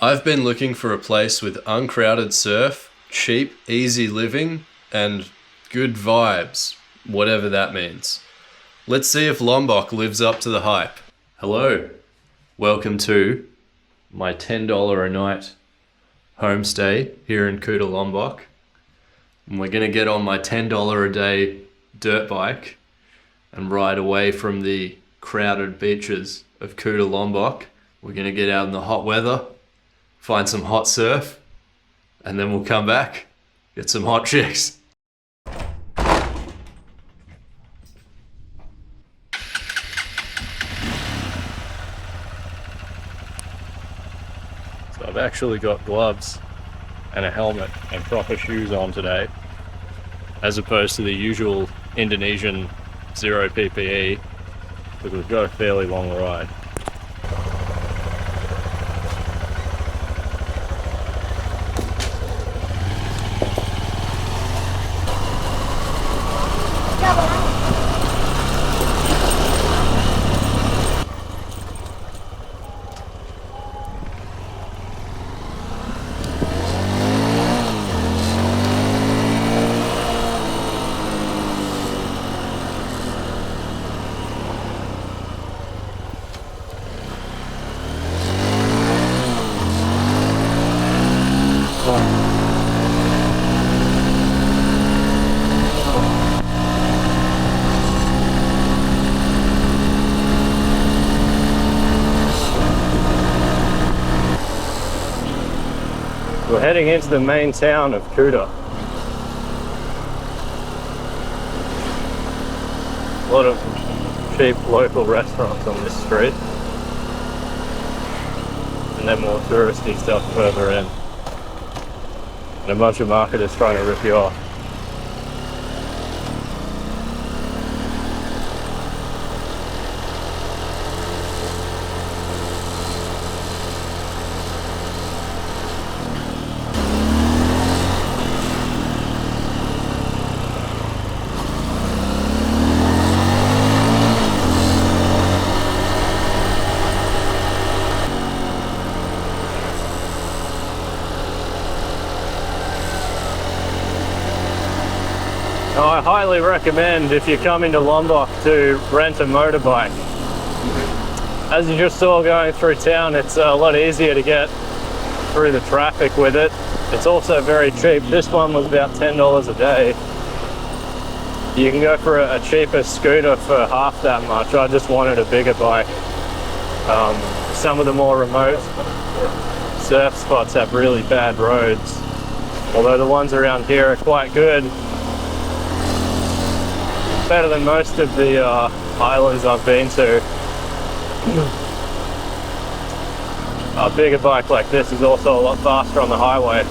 I've been looking for a place with uncrowded surf, cheap, easy living, and good vibes, whatever that means. Let's see if Lombok lives up to the hype. Hello, welcome to my $10 a night homestay here in Kuta Lombok. And we're gonna get on my $10 a day dirt bike and ride away from the crowded beaches of Kuta Lombok. We're gonna get out in the hot weather, find some hot surf, and then we'll come back, get some hot chicks. So I've actually got gloves and a helmet and proper shoes on today, as opposed to the usual Indonesian zero PPE, because we've got a fairly long ride. We're heading into the main town of Kuta. A lot of cheap local restaurants on this street, and then more touristy stuff further in, and a bunch of marketers trying to rip you off. Now, I highly recommend, if you're coming to Lombok, to rent a motorbike. As you just saw going through town, it's a lot easier to get through the traffic with it. It's also very cheap. This one was about $10 a day. You can go for a cheaper scooter for half that much. I just wanted a bigger bike. Some of the more remote surf spots have really bad roads, although the ones around here are quite good. Better than most of the islands I've been to. A bigger bike like this is also a lot faster on the highway.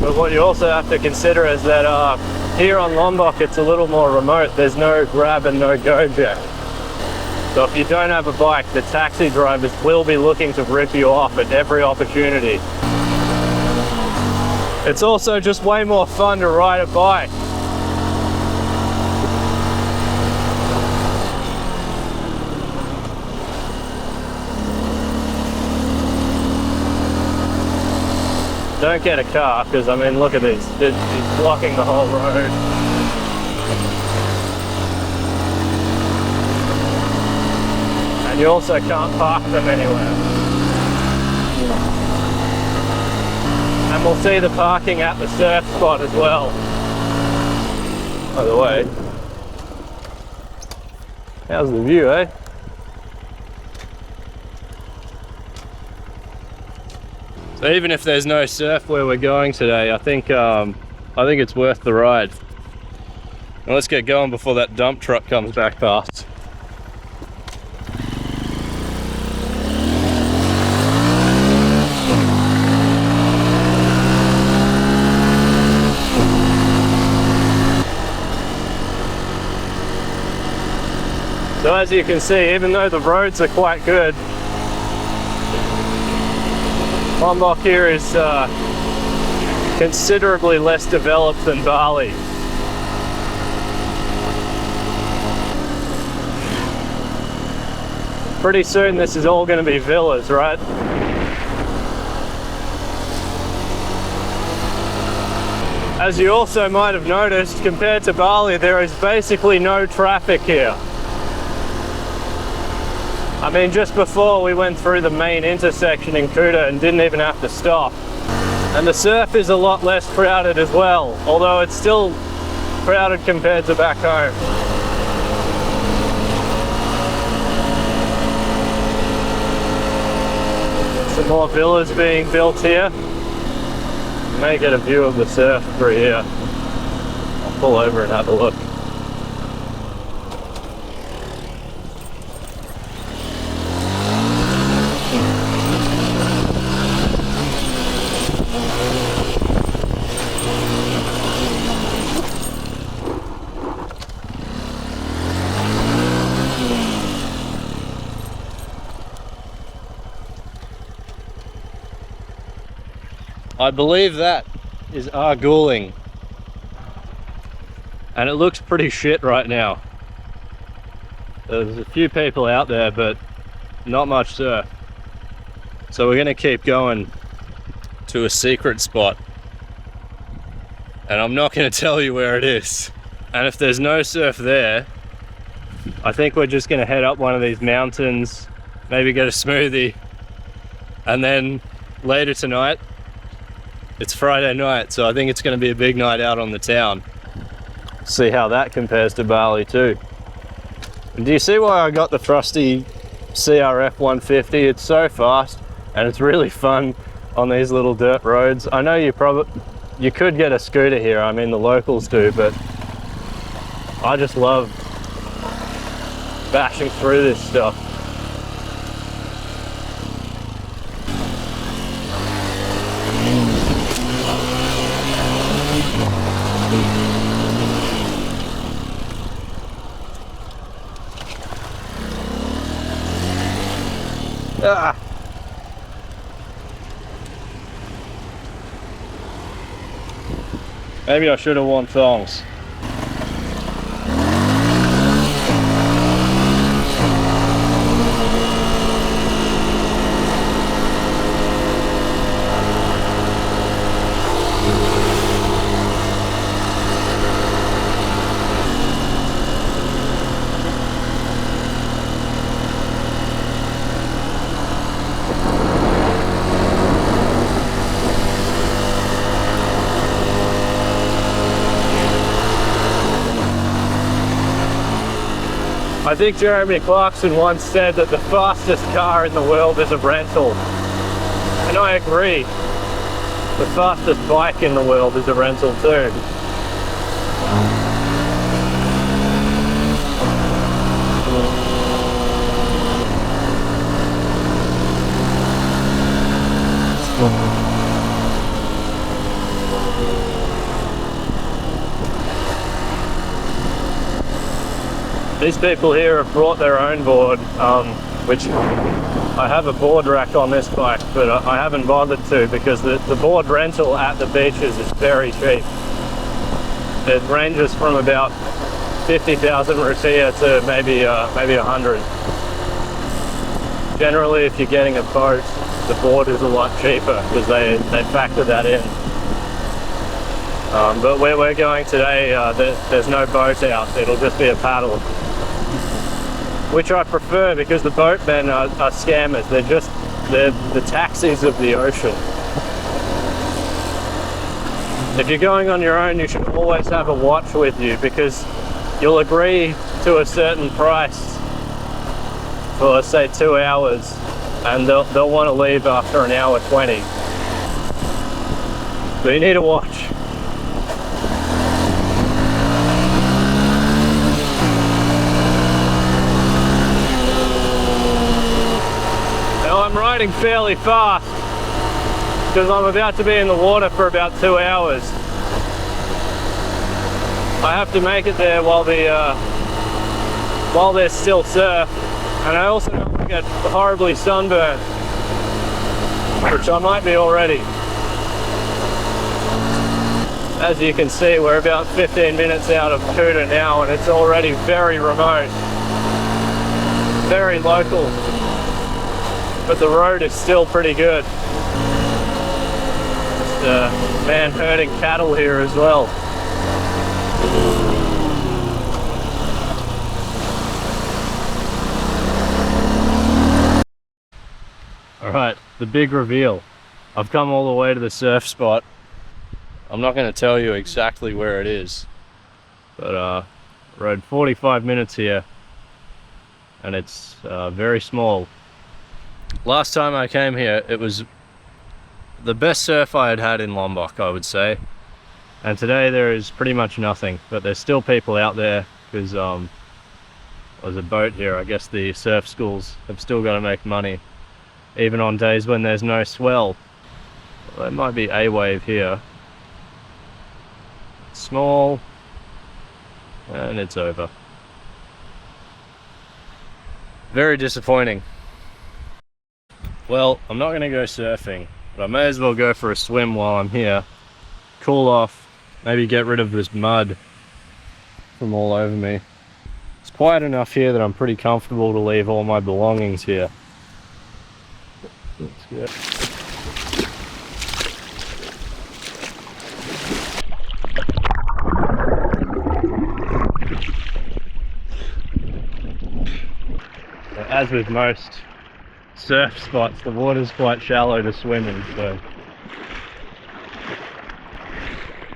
But what you also have to consider is that here on Lombok it's a little more remote. There's no grab and no go jack. So if you don't have a bike, the taxi drivers will be looking to rip you off at every opportunity. It's also just way more fun to ride a bike. Don't get a car, because I mean, look at this. It's blocking the whole road. And you also can't park them anywhere. And we'll see the parking at the surf spot as well. By the way, how's the view, eh? So even if there's no surf where we're going today, I think it's worth the ride. Now let's get going before that dump truck comes back past. So as you can see, even though the roads are quite good, Lombok here is considerably less developed than Bali. Pretty soon this is all going to be villas, right? As you also might have noticed, compared to Bali, there is basically no traffic here. I mean, just before we went through the main intersection in Kuta and didn't even have to stop. And the surf is a lot less crowded as well, although it's still crowded compared to back home. Some more villas being built here. You may get a view of the surf through here. I'll pull over and have a look. I believe that is Arguling, and it looks pretty shit right now. There's a few people out there, but not much surf. So we're gonna keep going to a secret spot, and I'm not gonna tell you where it is. And if there's no surf there, I think we're just gonna head up one of these mountains, maybe get a smoothie, and then later tonight, it's Friday night, so I think it's going to be a big night out on the town. See how that compares to Bali too. And do you see why I got the Frosty CRF 150? It's so fast and it's really fun on these little dirt roads. I know you could get a scooter here, I mean the locals do, but I just love bashing through this stuff. Ah. Maybe I should have worn thongs. I think Jeremy Clarkson once said that the fastest car in the world is a rental. And I agree. The fastest bike in the world is a rental too. These people here have brought their own board, which I have a board rack on this bike, but I haven't bothered to because the board rental at the beaches is very cheap. It ranges from about 50,000 rupiah to maybe 100. Generally, if you're getting a boat, the board is a lot cheaper because they factor that in. But where we're going today, there's no boat out, it'll just be a paddle. Which I prefer because the boatmen are scammers. They're the taxis of the ocean. If you're going on your own, you should always have a watch with you because you'll agree to a certain price for say 2 hours and they'll want to leave after an hour 20. So you need a watch. I'm riding fairly fast because I'm about to be in the water for about 2 hours. I have to make it there while there's still surf, and I also don't want to get horribly sunburned, which I might be already. As you can see, we're about 15 minutes out of Kuta now and it's already very remote, very local. but the road is still pretty good. Just a man herding cattle here as well. Alright, the big reveal. I've come all the way to the surf spot. I'm not going to tell you exactly where it is, but rode 45 minutes here, and it's very small. Last time I came here, it was the best surf I had had in Lombok, I would say. And today there is pretty much nothing, but there's still people out there because there's a boat here. I guess the surf schools have still got to make money, even on days when there's no swell. Well, there might be a wave here. Small, and it's over. Very disappointing. Well, I'm not going to go surfing, but I may as well go for a swim while I'm here. Cool off, maybe get rid of this mud from all over me. It's quiet enough here that I'm pretty comfortable to leave all my belongings here. That's good. As with most surf spots, the water's quite shallow to swim in, so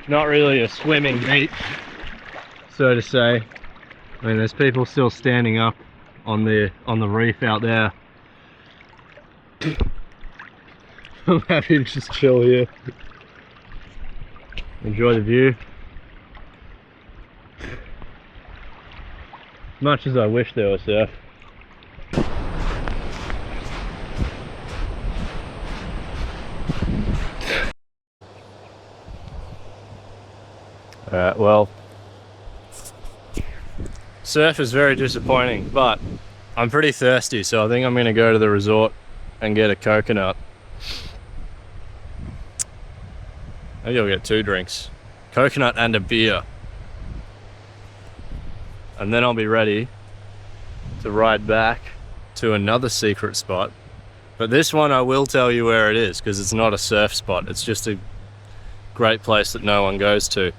not really a swimming beach, so to say. I mean, there's people still standing up on the reef out there. I'm happy to just chill here, enjoy the view. As much as I wish there was surf. Alright, well, surf is very disappointing, but I'm pretty thirsty, so I think I'm going to go to the resort and get a coconut. Maybe I'll get 2 drinks. Coconut and a beer. And then I'll be ready to ride back to another secret spot. But this one I will tell you where it is, because it's not a surf spot. It's just a great place that no one goes to.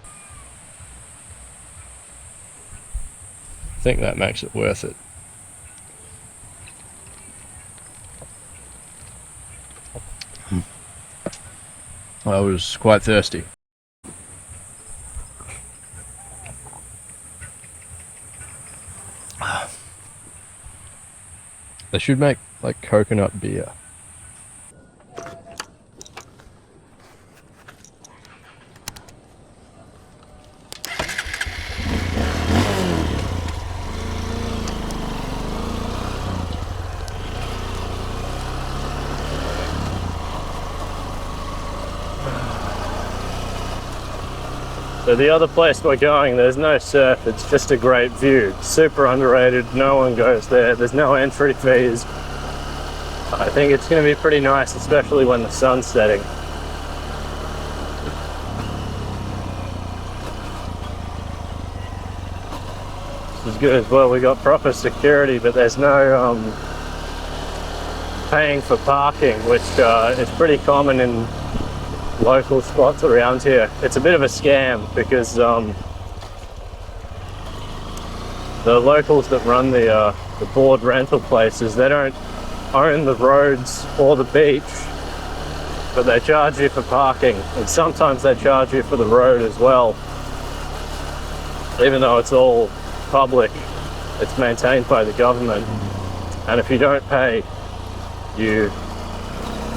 I think that makes it worth it. I was quite thirsty. They should make like coconut beer. So the other place we're going, there's no surf, it's just a great view. Super underrated, no one goes there, there's no entry fees. I think it's going to be pretty nice, especially when the sun's setting. This is good as well, we got proper security, but there's no paying for parking, which is pretty common in local spots around here. It's a bit of a scam because the locals that run the board rental places, they don't own the roads or the beach, but they charge you for parking, and sometimes they charge you for the road as well. Even though it's all public, it's maintained by the government, and if you don't pay, you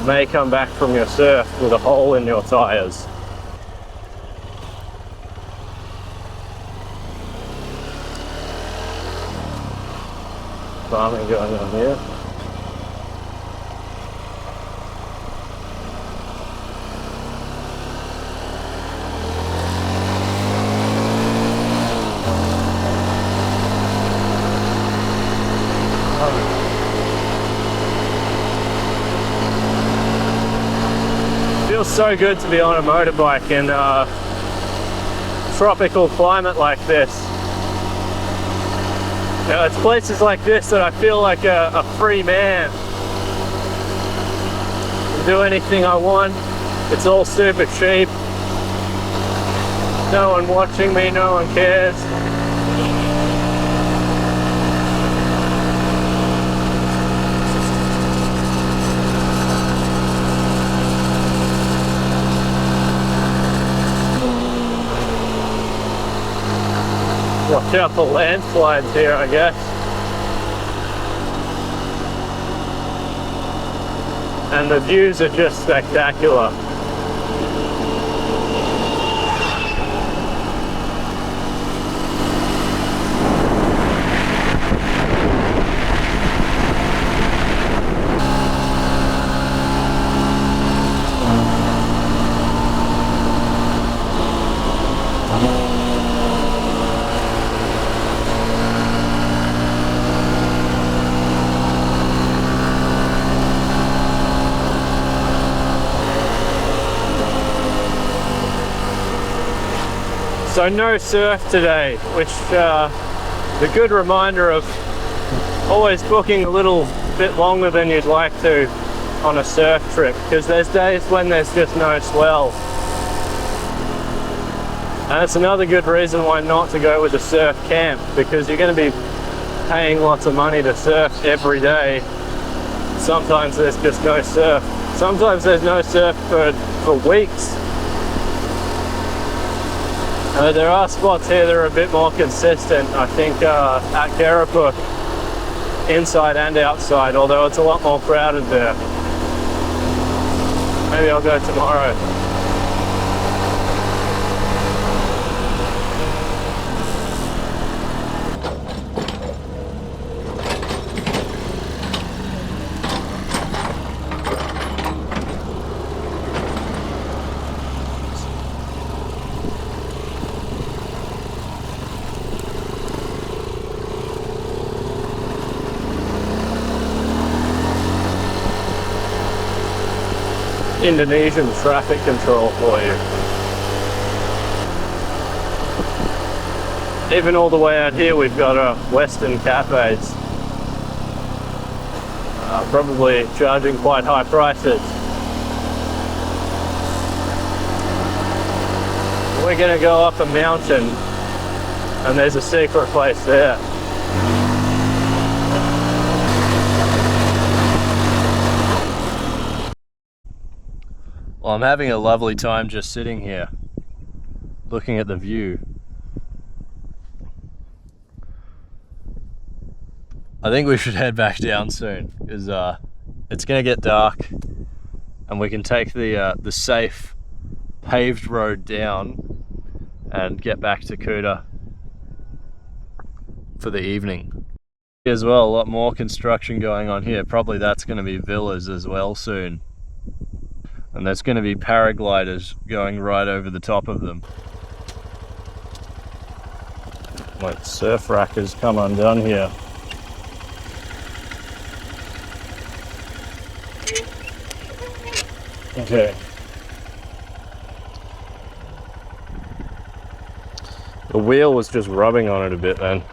may come back from your surf with a hole in your tires. Farming going on here. Feels so good to be on a motorbike in a tropical climate like this. You know, it's places like this that I feel like a free man. do anything I want. It's all super cheap. No one watching me, no one cares. Watch out for landslides here, I guess. And the views are just spectacular. So no surf today, which is a good reminder of always booking a little bit longer than you'd like to on a surf trip, because there's days when there's just no swell. And it's another good reason why not to go with a surf camp, because you're going to be paying lots of money to surf every day. Sometimes there's just no surf. Sometimes there's no surf for weeks. There are spots here that are a bit more consistent, I think, at Kerapuk, inside and outside, although it's a lot more crowded there. Maybe I'll go tomorrow. Indonesian traffic control for you. Even all the way out here we've got Western cafes. Probably charging quite high prices. We're going to go up a mountain and there's a secret place there. Well, I'm having a lovely time just sitting here, looking at the view. I think we should head back down soon, because it's going to get dark, and we can take the safe paved road down and get back to Kuta for the evening. As well, a lot more construction going on here. Probably that's going to be villas as well soon. And there's going to be paragliders going right over the top of them. Like surf rack has come undone here. Okay. The wheel was just rubbing on it a bit then.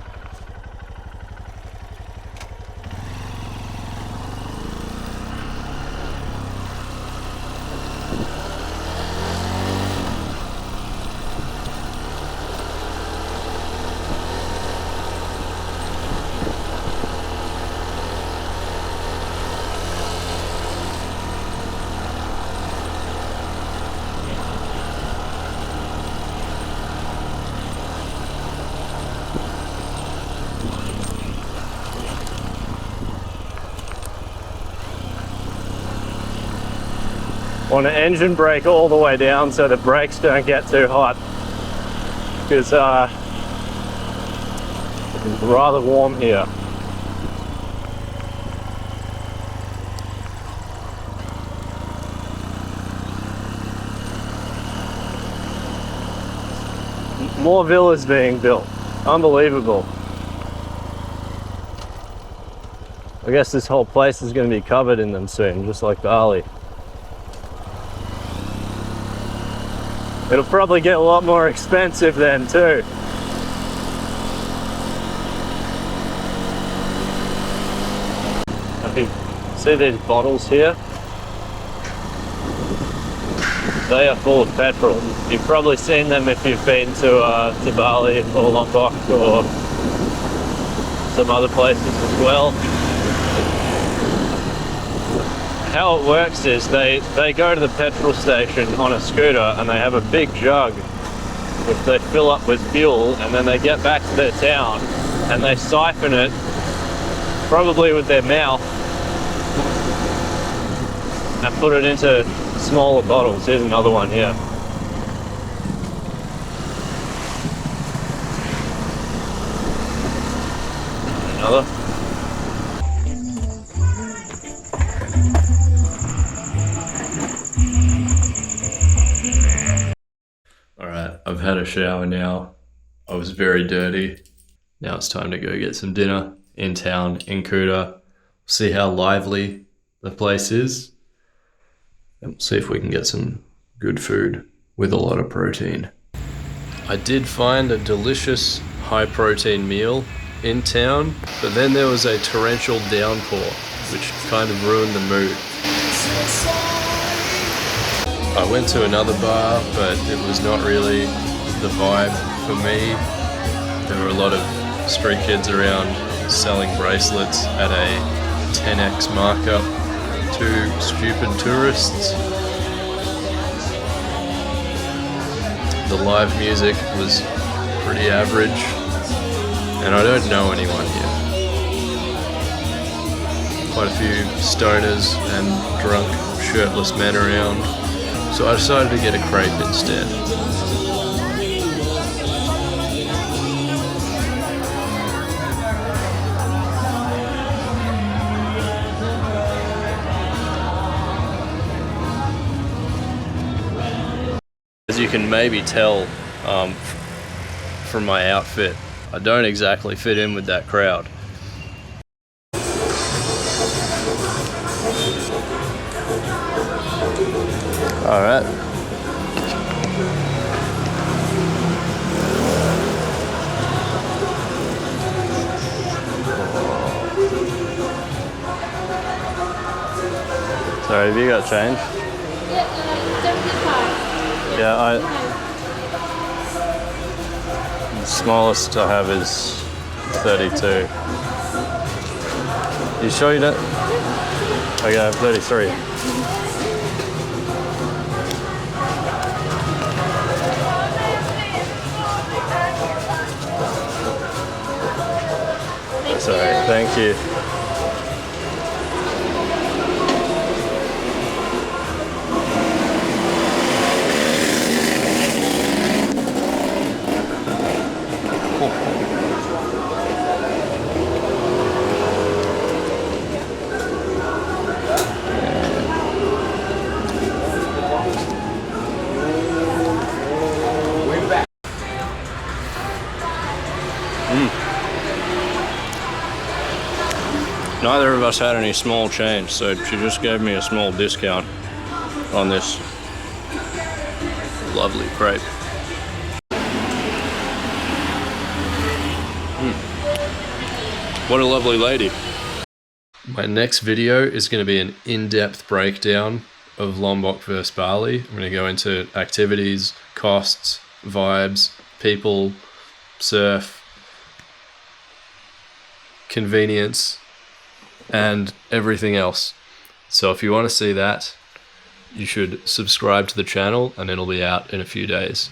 Want to engine brake all the way down so the brakes don't get too hot, because it's rather warm here. More villas being built. Unbelievable. I guess this whole place is going to be covered in them soon, just like Bali. It'll probably get a lot more expensive then too. See these bottles here? they are full of petrol. You've probably seen them if you've been to Bali or Lombok or some other places as well. How it works is they go to the petrol station on a scooter and they have a big jug which they fill up with fuel, and then they get back to their town and they siphon it, probably with their mouth, and put it into smaller bottles. Here's another one here. Another. Alright, I've had a shower now. I was very dirty. Now it's time to go get some dinner in town, in Kuta. See how lively the place is. And see if we can get some good food with a lot of protein. I did find a delicious high protein meal in town, but then there was a torrential downpour, which kind of ruined the mood. I went to another bar, but it was not really the vibe for me. There were a lot of street kids around selling bracelets at a 10x markup to stupid tourists. The live music was pretty average, and I don't know anyone here. Quite a few stoners and drunk, shirtless men around, so I decided to get a crepe instead. As you can maybe tell from my outfit, I don't exactly fit in with that crowd. All right. Sorry, have you got change? Yeah, the smallest I have is 32. You sure you don't? Okay, I have 33. Sorry, thank you. Neither of us had any small change, so she just gave me a small discount on this lovely crepe. What a lovely lady. My next video is going to be an in-depth breakdown of Lombok versus Bali. I'm going to go into activities, costs, vibes, people, surf, convenience, and everything else. So if you want to see that, you should subscribe to the channel and it'll be out in a few days.